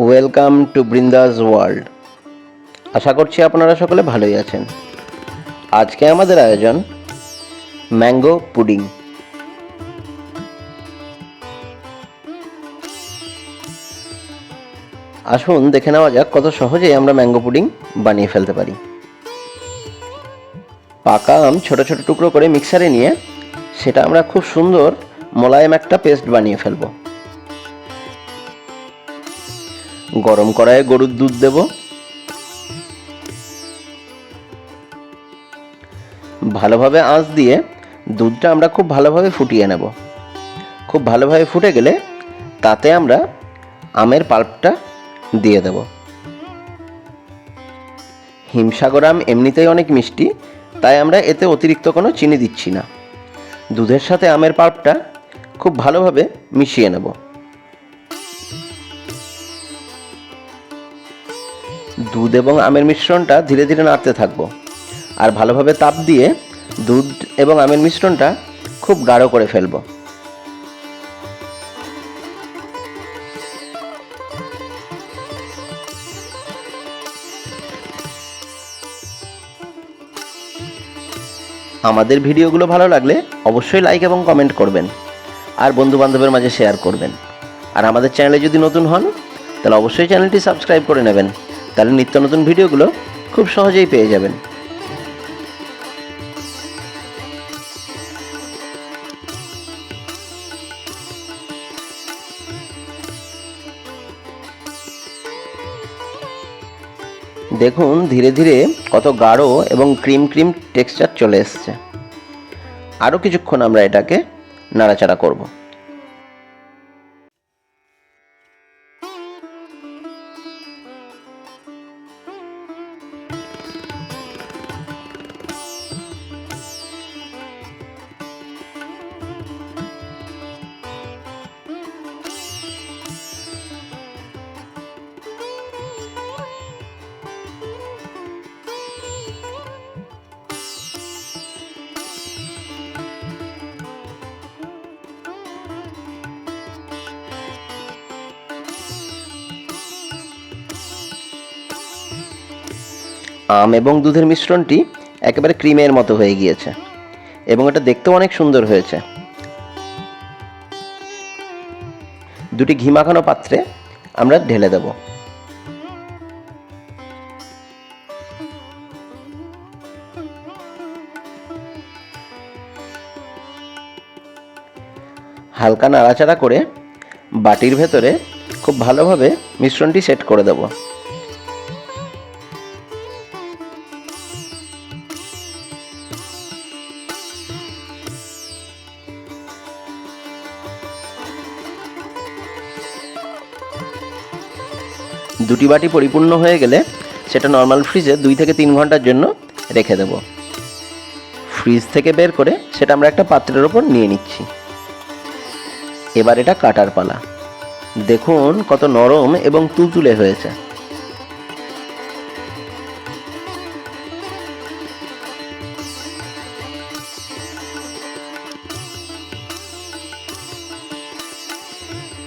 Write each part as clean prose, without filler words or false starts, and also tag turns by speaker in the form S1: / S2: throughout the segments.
S1: Welcome to Brinda's world. আশা করছি আপনারা সকলে ভালোই আছেন। আজকে আমাদের আয়োজন ম্যাঙ্গো পুডিং। আসুন দেখে নেওয়া যাক কত সহজেই আমরা ম্যাঙ্গো পুডিং বানিয়ে ফেলতে পারি। পাকা আম ছোট ছোট টুকরো করে মিক্সারে নিয়ে সেটা আমরা খুব সুন্দর মোলায়েম একটা পেস্ট বানিয়ে ফেলব। গরম কড়াইয়ে গরুর দুধ দেব। ভালোভাবে আঁচ দিয়ে দুধটা আমরা খুব ভালোভাবে ফুটিয়ে নেব। খুব ভালোভাবে ফুটে গেলে তাতে আমরা আমের পাল্পটা দিয়ে দেব। হিমসাগর আম এমনিতেই অনেক মিষ্টি, তাই আমরা এতে অতিরিক্ত কোনো চিনি দিচ্ছি না। দুধের সাথে আমের পাল্পটা খুব ভালোভাবে মিশিয়ে নেব। দুধ এবং আমের মিশ্রণটা ধীরে ধীরে নাড়তে থাকবো আর ভালোভাবে তাপ দিয়ে দুধ এবং আমের মিশ্রণটা খুব গাঢ় করে ফেলব। আমাদের ভিডিওগুলো ভালো লাগলে অবশ্যই লাইক এবং কমেন্ট করবেন আর বন্ধু বান্ধবের মাঝে শেয়ার করবেন। আর আমাদের চ্যানেলে যদি নতুন হন তাহলে অবশ্যই চ্যানেলটি সাবস্ক্রাইব করে নেবেন, তাহলে নিত্য নতুন ভিডিওগুলো খুব সহজেই পেয়ে যাবেন। দেখুন ধীরে ধীরে কত গাঢ় এবং ক্রিম ক্রিম টেক্সচার চলে এসছে। আরও কিছুক্ষণ আমরা এটাকে নাড়াচাড়া করব। আম এবং দুধের মিশ্রণটি একেবারে ক্রিমের মতো হয়ে গিয়েছে এবং এটা দেখতেও অনেক সুন্দর হয়েছে। দুটি ঘি মাখানো পাত্রে আমরা ঢেলে দেব। হালকা নাড়াচাড়া করে বাটির ভেতরে খুব ভালোভাবে মিশ্রণটি সেট করে দেব। দুটি বাটি পরিপূর্ণ হয়ে গেলে সেটা নর্মাল ফ্রিজে 2 থেকে 3 ঘন্টার জন্য রেখে দেব। ফ্রিজ থেকে বের করে সেটা আমরা একটা পাত্রের ওপর নিয়ে নিচ্ছি। এবার এটা কাটার পালা। দেখুন কত নরম এবং তুলতুলে হয়েছে।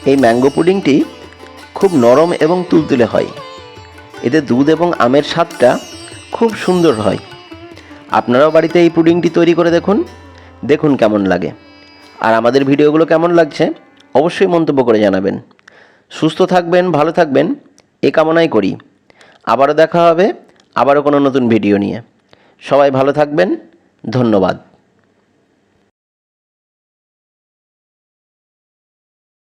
S1: এই ম্যাঙ্গো পুডিংটি খুব নরম এবং তুলতুলে হয়। এতে দুধ এবং আমের স্বাদটা খুব সুন্দর হয়। আপনারাও বাড়িতে এই পুডিংটি তৈরি করে দেখুন, দেখুন কেমন লাগে। আর আমাদের ভিডিওগুলো কেমন লাগছে অবশ্যই মন্তব্য করে জানাবেন। সুস্থ থাকবেন, ভালো থাকবেন এ কামনাই করি। আবারও দেখা হবে আবারও কোনো নতুন ভিডিও নিয়ে। সবাই ভালো থাকবেন। ধন্যবাদ।